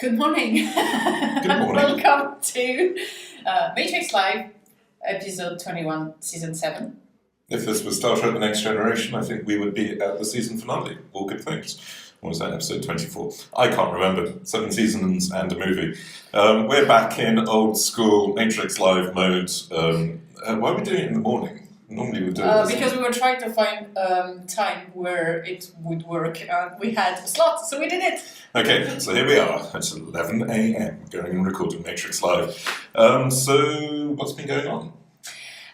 Good morning. Good morning. Welcome to Matrix Live, episode 21, season 7. If this was Star Trek The Next Generation, I think we would be at the season finale. All good things. Or was that episode 24? I can't remember. 7 seasons and a movie. We're back in old school Matrix Live mode. Why are we doing it in the morning? Normally we do it because we were trying to find time where it would work. We had a slot, so we did it. Okay, so here we are. It's 11 a.m. going and recording Matrix Live. So what's been going on?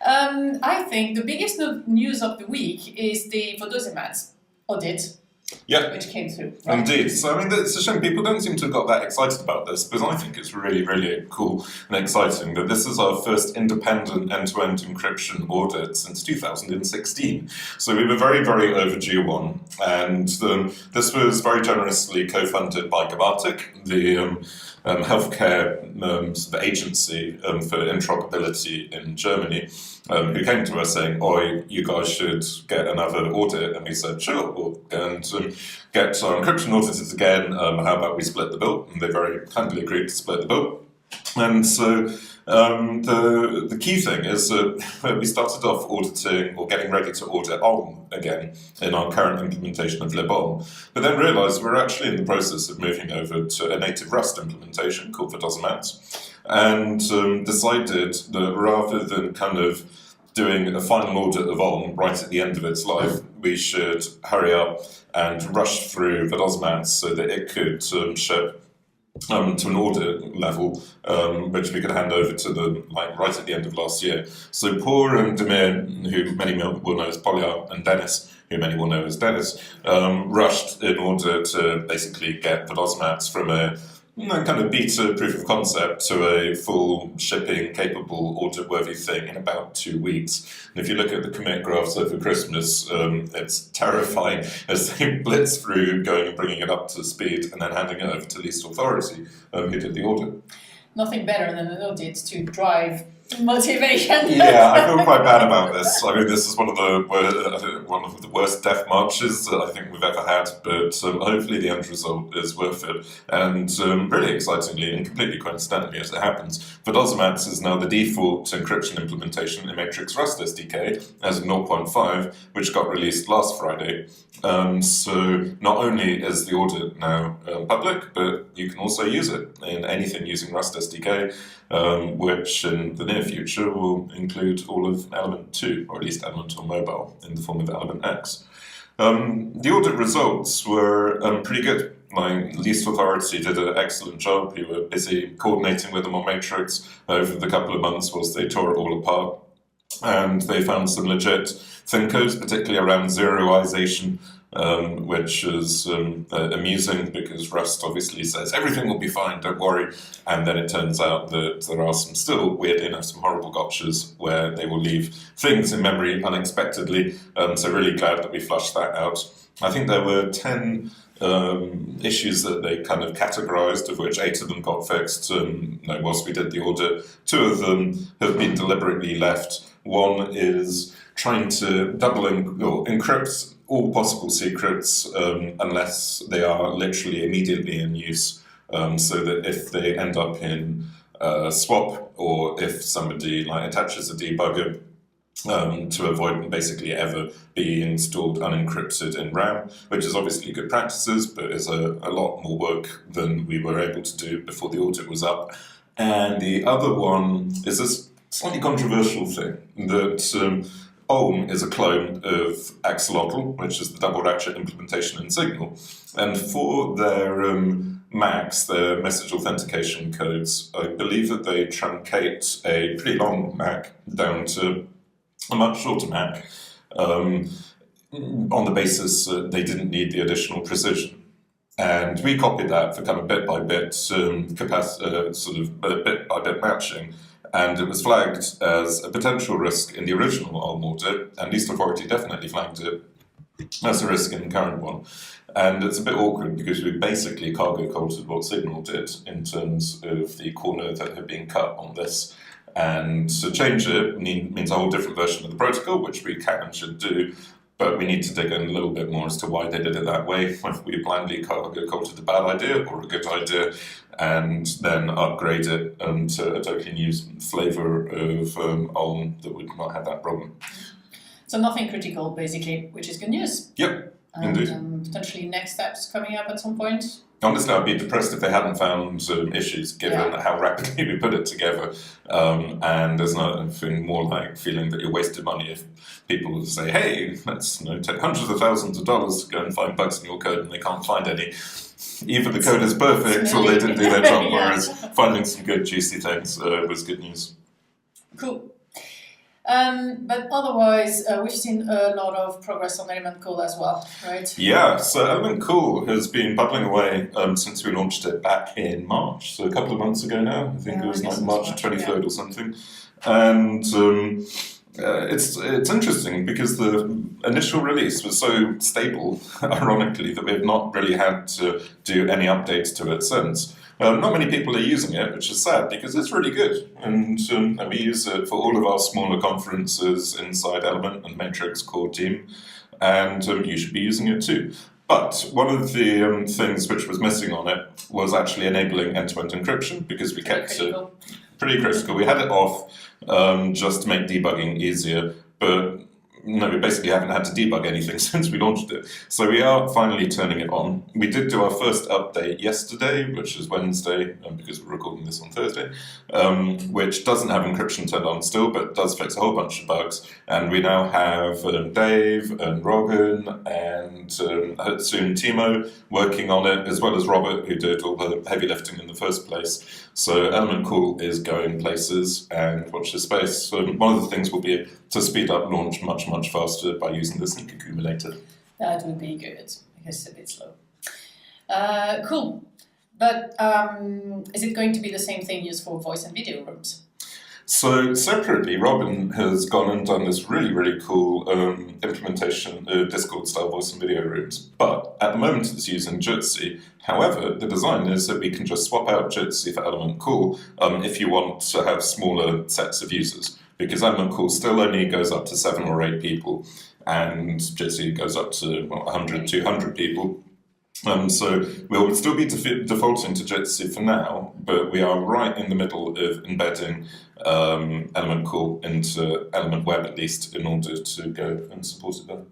I think the biggest news of the week is the Vodozemac Audit. Yeah. Which came through. Right? Indeed. So, I mean, it's a shame people don't seem to have got that excited about this, because I think it's really, really cool and exciting that this is our first independent end-to-end encryption audit since 2016. So we were very, very overdue one, and this was very generously co-funded by Gematik, the healthcare the agency for interoperability in Germany, who came to us saying, "Oi, you guys should get another audit," and we said, "Sure, we'll go and get our encryption audited again. How about we split the bill?" And they very kindly agreed to split the bill. And so the key thing is that we started off auditing or getting ready to audit OLM again in our current implementation of libOLM, but then realised we're actually in the process of moving over to a native Rust implementation called Vodozemac, and decided that rather than kind of doing a final audit of OLM right at the end of its life, we should hurry up and rush through Vodozemac so that it could ship to an audit level, which we could hand over to them right at the end of last year. So Pour and Demir, who many will know as Polya, and Dennis, who many will know as Dennis, rushed in order to basically get Vodozemac from a kind of beta proof of concept to a full shipping capable audit-worthy thing in about 2 weeks. And if you look at the commit graphs over Christmas, it's terrifying as they blitz through going and bringing it up to speed and then handing it over to least authority who did the audit. Nothing better than an audit to drive motivation. Yeah, I feel quite bad about this. I mean, this is one of the worst death marches that I think we've ever had, but hopefully the end result is worth it. And really excitingly and completely coincidentally as it happens, Vodozemac is now the default encryption implementation in Matrix Rust SDK as of 0.5, which got released last Friday. So not only is the audit now public, but you can also use it in anything using Rust SDK, which in the near future will include all of Element 2, or at least Element on mobile, in the form of Element X. The audit results were pretty good. My least authority did an excellent job. We were busy coordinating with them on Matrix over the couple of months whilst they tore it all apart. And they found some legit thinkers, particularly around zeroization, which is amusing because Rust obviously says everything will be fine, don't worry, and then it turns out that there are some still weird, some horrible gotchas where they will leave things in memory unexpectedly, so really glad that we flushed that out. I think there were 10 issues that they kind of categorized, of which 8 of them got fixed whilst we did the audit. 2 of them have been deliberately left. One is trying to encrypt all possible secrets unless they are literally immediately in use, so that if they end up in swap, or if somebody attaches a debugger to avoid basically ever being stored unencrypted in RAM, which is obviously good practices, but is a lot more work than we were able to do before the audit was up. And the other one is this slightly controversial thing that OLM is a clone of Axolotl, which is the double ratchet implementation in Signal, and for their MACs, their message authentication codes, I believe that they truncate a pretty long MAC down to a much shorter MAC on the basis that they didn't need the additional precision. And we copied that for kind of bit by bit bit by bit matching. And it was flagged as a potential risk in the original OLM audit, and least authority definitely flagged it as a risk in the current one. And it's a bit awkward because we basically cargo cultured what Signal did in terms of the corner that had been cut on this. And to change it means a whole different version of the protocol, which we can and should do. but we need to dig in a little bit more as to why they did it that way, whether we blindly called it a bad idea or a good idea, and then upgrade it to a totally new flavour of Ulm that would not have that problem. So nothing critical, basically, which is good news. Yep, And indeed. Potentially next steps coming up at some point. Honestly, I'd be depressed if they hadn't found issues, given how rapidly we put it together. And there's nothing more like feeling that you're wasting money if people say, hey, let's take hundreds of thousands of dollars to go and find bugs in your code and they can't find any. Either the code is perfect or they didn't do their job, whereas finding some good juicy things was good news. Cool. But otherwise, we've seen a lot of progress on Element Cool as well, right? Yeah, so Element Cool has been bubbling away since we launched it back in March, so a couple of months ago now. I think it was like March 23rd or something. And it's interesting because the initial release was so stable, ironically, that we've not really had to do any updates to it since. Not many people are using it, which is sad because it's really good, and we use it for all of our smaller conferences inside Element and Matrix core team, and you should be using it too. But one of the things which was missing on it was actually enabling end-to-end encryption, because we kept it pretty critical. We had it off just to make debugging easier, but no, we basically haven't had to debug anything since we launched it. So we are finally turning it on. We did do our first update yesterday, which is Wednesday, because we're recording this on Thursday, which doesn't have encryption turned on still, but does fix a whole bunch of bugs. And we now have Dave and Robin and soon Timo working on it, as well as Robert, who did all the heavy lifting in the first place. So Element Cool is going places, and watch this space. So one of the things will be to speed up launch much faster by using the sync accumulator. That would be good. I guess it's a bit slow. Cool. But is it going to be the same thing used for voice and video rooms? So separately, Robin has gone and done this really cool implementation of Discord-style voice and video rooms. But at the moment, it's using Jitsi. However, the design is that we can just swap out Jitsi for Element Cool if you want to have smaller sets of users. Because Element Cool still only goes up to 7 or 8 people, and Jitsi goes up to 100, 200 people. So we'll still be defaulting to Jitsi for now, but we are right in the middle of embedding Element Cool into Element Web, at least, in order to go and support it there.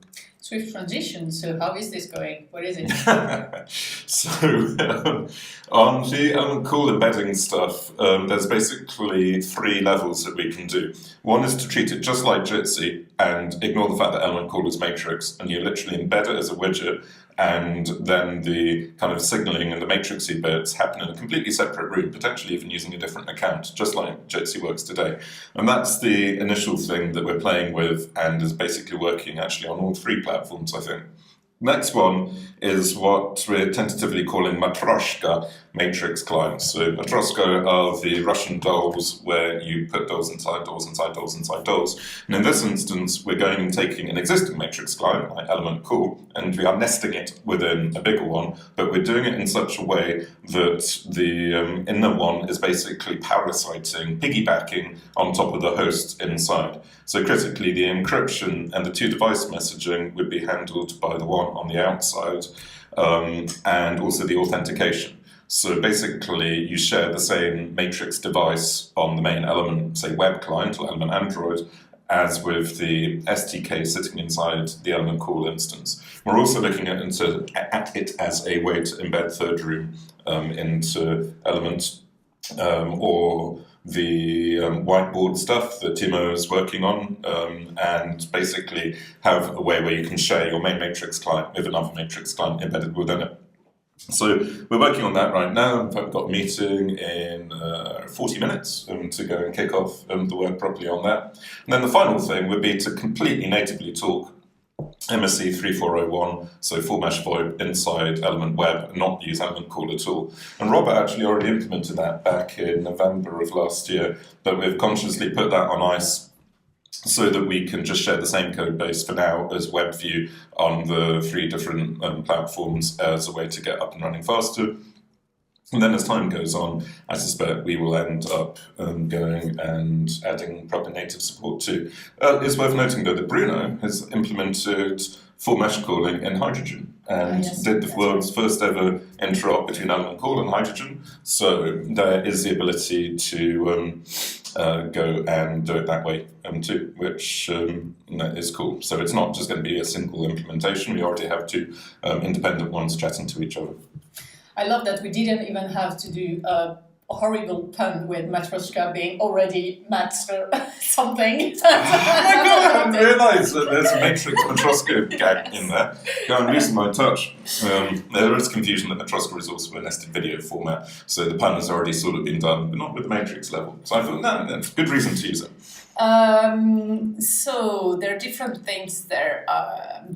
Swift transition, so how is this going? What is it? So on the Element Cool embedding stuff, there's basically 3 levels that we can do. One is to treat it just like Jitsi and ignore the fact that Element Cool is Matrix, and you literally embed it as a widget, and then the kind of signaling and the matrixy bits happen in a completely separate room, potentially even using a different account, just like Jitsi works today. And that's the initial thing that we're playing with, and is basically working actually on all 3 platforms, I think. Next one is what we're tentatively calling Matroshka matrix clients. So Matroshka are the Russian dolls where you put dolls inside dolls inside dolls inside dolls. And in this instance, we're going and taking an existing matrix client, like Element Cool, and we are nesting it within a bigger one, but we're doing it in such a way that the inner one is basically parasiting, piggybacking on top of the host inside. So critically, the encryption and the 2-device messaging would be handled by the one on the outside, and also the authentication. So basically, you share the same matrix device on the main Element, say, web client or Element Android, as with the SDK sitting inside the Element Cool instance. We're also looking at it as a way to embed Thirdroom into Element, or the whiteboard stuff that Timo is working on, and basically have a way where you can share your main matrix client with another matrix client embedded within it. So we're working on that right now. In fact, we've got a meeting in 40 minutes to go and kick off the work properly on that. And then the final thing would be to completely natively talk MSC 3401, so full mesh VoIP inside Element Web, and not use Element Cool at all. And Robert actually already implemented that back in November of last year, but we've consciously put that on ice so that we can just share the same code base for now as WebView on the 3 different platforms as a way to get up and running faster. And then as time goes on, I suspect we will end up going and adding proper native support too. It's worth noting though that Bruno has implemented full mesh calling in Hydrogen and did the world's first ever interop between element call and Hydrogen. So there is the ability to go and do it that way too, which is cool. So it's not just going to be a single implementation. We already have two independent ones chatting to each other. I love that we didn't even have to do a horrible pun with Matroska being already master something. Oh my god, I hadn't realised that there's a Matrix Matroska gag in there. Go and loosen my touch. There is confusion that Matroska is also a nested video format, so the pun has already sort of been done, but not with the Matrix level. So I thought, no, that's good reason to use it. So there are different things there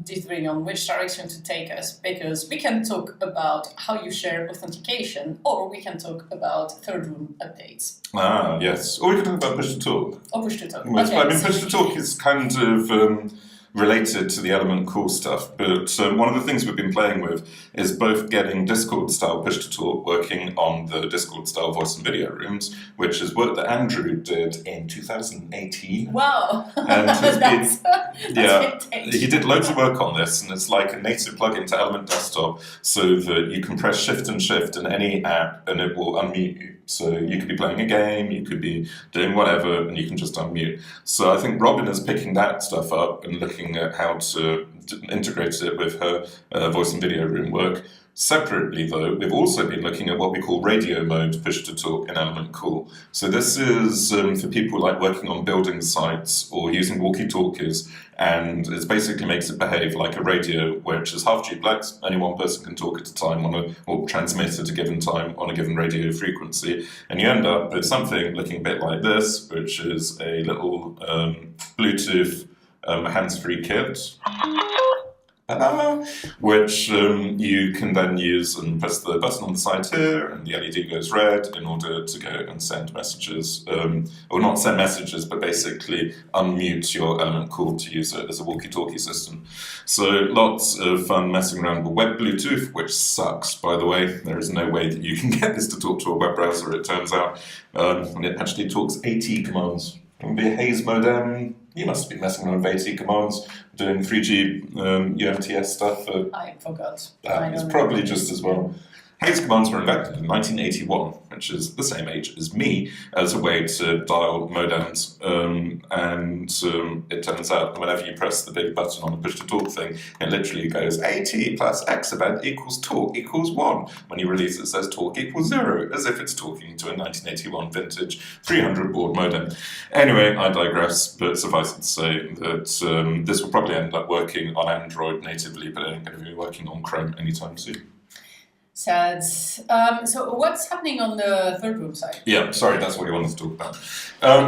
differing on which direction to take us, because we can talk about how you share authentication, or we can talk about Thirdroom updates. Ah, yes. Or we could talk about push to talk. Or push to talk. Well, Okay, I mean, push to talk is kind of related to the element call stuff, but one of the things we've been playing with is both getting Discord style push to talk working on the Discord style voice and video rooms, which is work that Andrew did in 2018. Wow! And that's vintage. He did loads of work on this, and it's like a native plugin to Element Desktop, so that you can press Shift and Shift in any app, and it will unmute you. So you could be playing a game, you could be doing whatever, and you can just unmute. So I think Robin is picking that stuff up and looking at how to integrate it with her voice and video room work. Separately, though, we've also been looking at what we call radio mode push to talk in Element Call. So this is for people like working on building sites or using walkie-talkies, and it basically makes it behave like a radio, which is half duplex. Only one person can talk at a time or transmit at a given time on a given radio frequency, and you end up with something looking a bit like this, which is a little Bluetooth hands-free kit. Which you can then use and press the button on the side here, and the LED goes red in order to go and send messages, or not send messages, but basically unmute your element call to use it as a walkie-talkie system. So lots of fun messing around with web Bluetooth, which sucks, by the way. There is no way that you can get this to talk to a web browser, it turns out. And it actually talks AT commands. It would be a Haze modem. You must have been messing around with AT commands, doing 3G UMTS stuff. I forgot. It's probably just as well. Haze commands were invented in 1981, which is the same age as me, as a way to dial modems. And it turns out that whenever you press the big button on the push-to-talk thing, it literally goes AT plus X event equals talk equals 1. When you release it, it says talk equals 0, as if it's talking to a 1981 vintage 300 baud modem. Anyway, I digress, but suffice it to say that this will probably end up working on Android natively, but it ain't going to be working on Chrome anytime soon. Sad. So what's happening on the Thirdroom side? Yeah, sorry, that's what you wanted to talk about.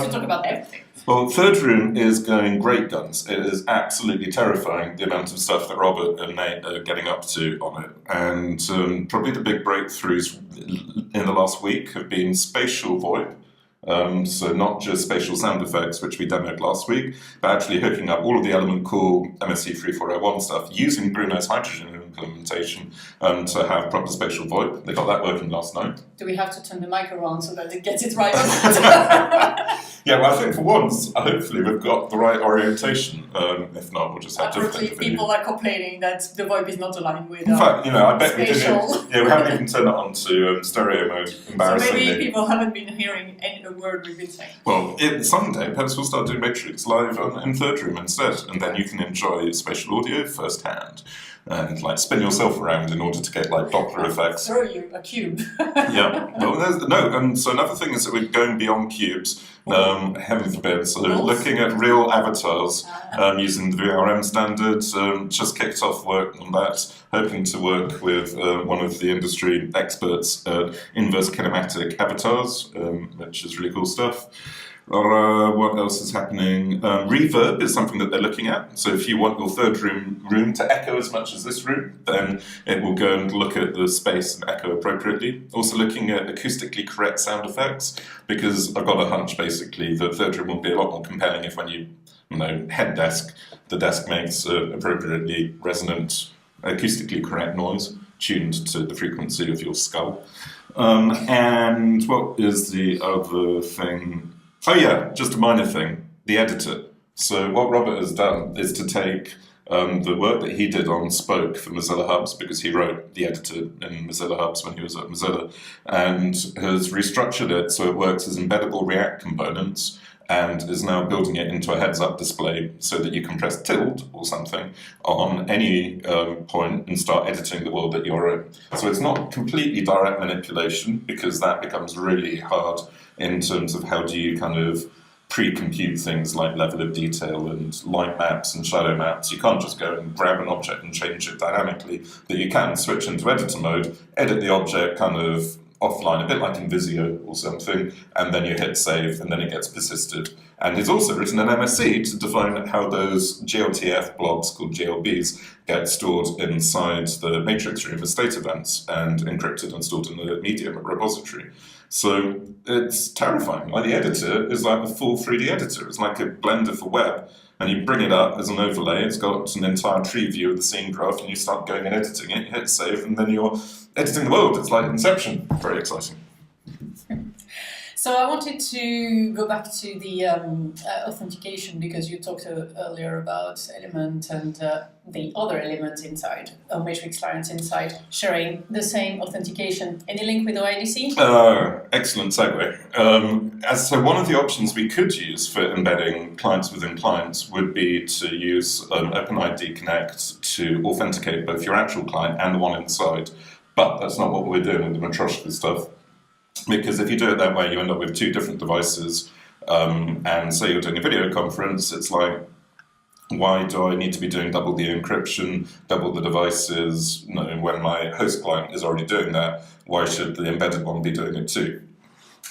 To talk about everything. Well, Thirdroom is going great guns. It is absolutely terrifying, the amount of stuff that Robert and Nate are getting up to on it. And probably the big breakthroughs in the last week have been spatial VoIP. So not just spatial sound effects, which we demoed last week, but actually hooking up all of the Element Cool MSC 3401 stuff using Bruno's Hydrogen implementation to have proper spatial VoIP. They got that working last night. Do we have to turn the mic around so that it gets it right? Yeah, well, I think for once, hopefully we've got the right orientation. If not, we'll just have to Apparently, people are complaining that the VoIP is not aligned with in fact, I bet spatial. we didn't. Yeah, we haven't even turned it on to stereo mode, embarrassingly. So maybe people haven't been hearing any word we've been saying. Well, someday perhaps we'll start doing Matrix live in Thirdroom instead, and then you can enjoy spatial audio firsthand. And spin yourself around in order to get Doppler effects. Throw you a cube. Yeah. Well, and so another thing is that we're going beyond cubes. Heaven forbid. So looking at real avatars using the VRM standards. Just kicked off work on that. Hoping to work with one of the industry experts at inverse kinematic avatars, which is really cool stuff. What else is happening? Reverb is something that they're looking at. So if you want your Thirdroom to echo as much as this room, then it will go and look at the space and echo appropriately. Also looking at acoustically correct sound effects, because I've got a hunch basically that Thirdroom will be a lot more compelling if when you head desk, the desk makes appropriately resonant, acoustically correct noise. tuned to the frequency of your skull. And what is the other thing? Oh yeah, just a minor thing, the editor. So what Robert has done is to take the work that he did on Spoke for Mozilla Hubs, because he wrote the editor in Mozilla Hubs when he was at Mozilla, and has restructured it so it works as embeddable React components, and is now building it into a heads-up display so that you can press tilde or something on any point and start editing the world that you're in. So it's not completely direct manipulation, because that becomes really hard in terms of how do you kind of pre-compute things like level of detail and light maps and shadow maps. You can't just go and grab an object and change it dynamically, but you can switch into editor mode, edit the object kind of offline, a bit like in Visio or something, and then you hit save, and then it gets persisted. And he's also written an MSc to define how those GLTF blobs, called GLBs, get stored inside the matrix stream as state events and encrypted and stored in the Medium repository. So it's terrifying. Like, the editor is like a full 3D editor. It's like a blender for web. And you bring it up as an overlay. It's got an entire tree view of the scene graph, and you start going and editing it, you hit save, and then you're editing the world. It's like Inception. Very exciting. So I wanted to go back to the authentication, because you talked earlier about Element and the other elements inside, Matrix clients inside, sharing the same authentication. Any link with OIDC? Excellent segue. So one of the options we could use for embedding clients within clients would be to use OpenID Connect to authenticate both your actual client and the one inside. But that's not what we're doing with the Matroshka stuff. Because if you do it that way, you end up with two different devices. And say you're doing a video conference, it's like, why do I need to be doing double the encryption, double the devices, when my host client is already doing that? Why should the embedded one be doing it too?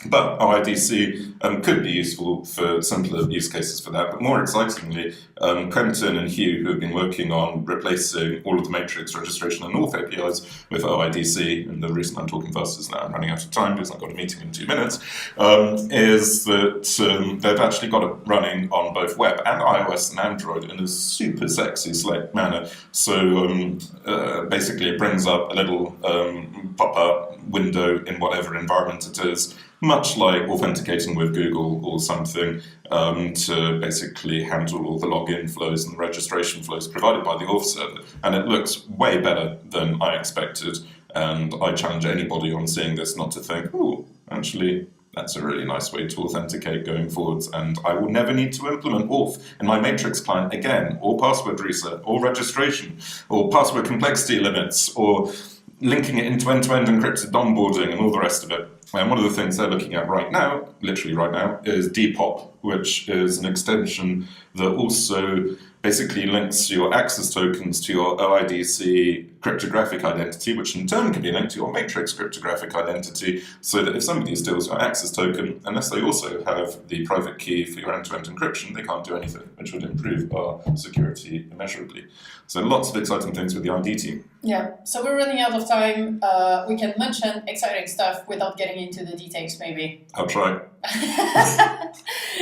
But OIDC could be useful for simpler use cases for that. But more excitingly, Quentin and Hugh, who have been working on replacing all of the Matrix registration and auth APIs with OIDC, and the reason I'm talking fast is now I'm running out of time because I've got a meeting in 2 minutes, is that they've actually got it running on both web and iOS and Android in a super sexy, slick manner. So basically it brings up a little pop-up window in whatever environment it is, much like authenticating with Google or something, to basically handle all the login flows and the registration flows provided by the auth server. And it looks way better than I expected. And I challenge anybody on seeing this not to think, oh, actually, that's a really nice way to authenticate going forwards. And I will never need to implement auth in my Matrix client again, or password reset, or registration, or password complexity limits, or linking it into end-to-end encrypted onboarding and all the rest of it. And one of the things they're looking at right now, literally right now, is Depop, which is an extension that also basically links your access tokens to your OIDC cryptographic identity, which in turn can be linked to your Matrix cryptographic identity, so that if somebody steals your access token, unless they also have the private key for your end-to-end encryption, they can't do anything, which would improve our security immeasurably. So lots of exciting things with the ID team. Yeah, so we're running out of time. We can mention exciting stuff without getting into the details, maybe. I'll try.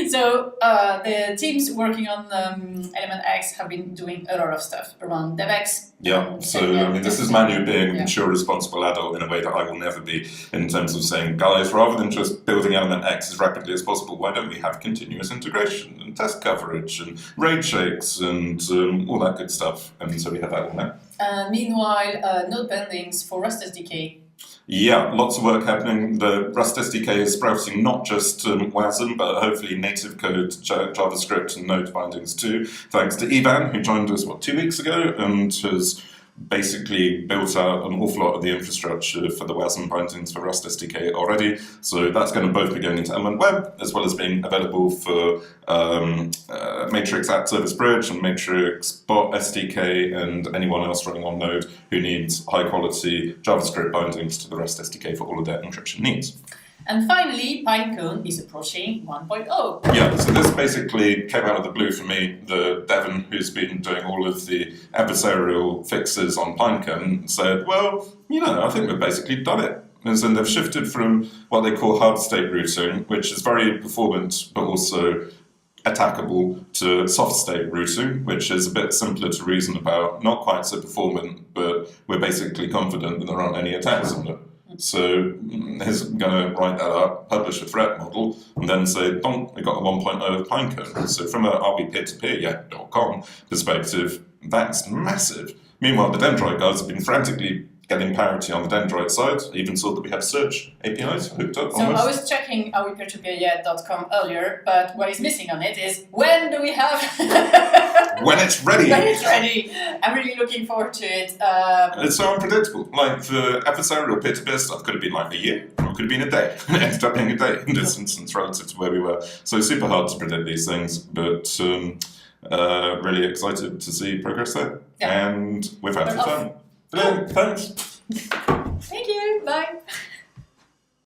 So the teams working on Element X have been doing a lot of stuff around DevX. Yeah, so I mean, this is Manu being a mature, responsible adult in a way that I will never be, in terms of saying, guys, rather than just building Element X as rapidly as possible, why don't we have continuous integration and test coverage and RAID shakes and all that good stuff? And so we have that all now. Meanwhile, node bendings for Rust SDK. Yeah, lots of work happening. The Rust SDK is sprouting not just WASM, but hopefully native code, JavaScript and node bindings too, thanks to Ivan, who joined us, 2 weeks ago, and has basically built out an awful lot of the infrastructure for the WASM bindings for Rust SDK already. So that's going to both be going into Element Web, as well as being available for Matrix App Service Bridge and Matrix Bot SDK, and anyone else running on Node who needs high-quality JavaScript bindings to the Rust SDK for all of their encryption needs. And finally, Pinecone is approaching 1.0. Yeah, so this basically came out of the blue for me. The Devon, who's been doing all of the adversarial fixes on Pinecone, said, well, I think we've basically done it. And so they've shifted from what they call hard state routing, which is very performant, but also attackable to soft state routing, which is a bit simpler to reason about, not quite so performant, but we're basically confident that there aren't any attacks on it. So he's going to write that up, publish a threat model, and then say, "Bonk, we got a 1.0 of Pinecone." So from a are we peer-to-peer yet.com perspective, that's massive. Meanwhile, the Dendrite guys have been frantically getting parity on the Dendrite side. I even saw that we have search APIs hooked up. So I was checking are we peer-to-peer yet.com earlier, but what is missing on it is when do we have when it's ready. When it's ready. I'm really looking forward to it. It's so unpredictable. Like the adversarial peer-to-peer stuff could have been like a year, or it could have been a day. It ended up being a day in this instance relative to where we were. So super hard to predict these things, but really excited to see progress there. Yeah. And we've had some fun. Brilliant, thanks. Thank you, bye.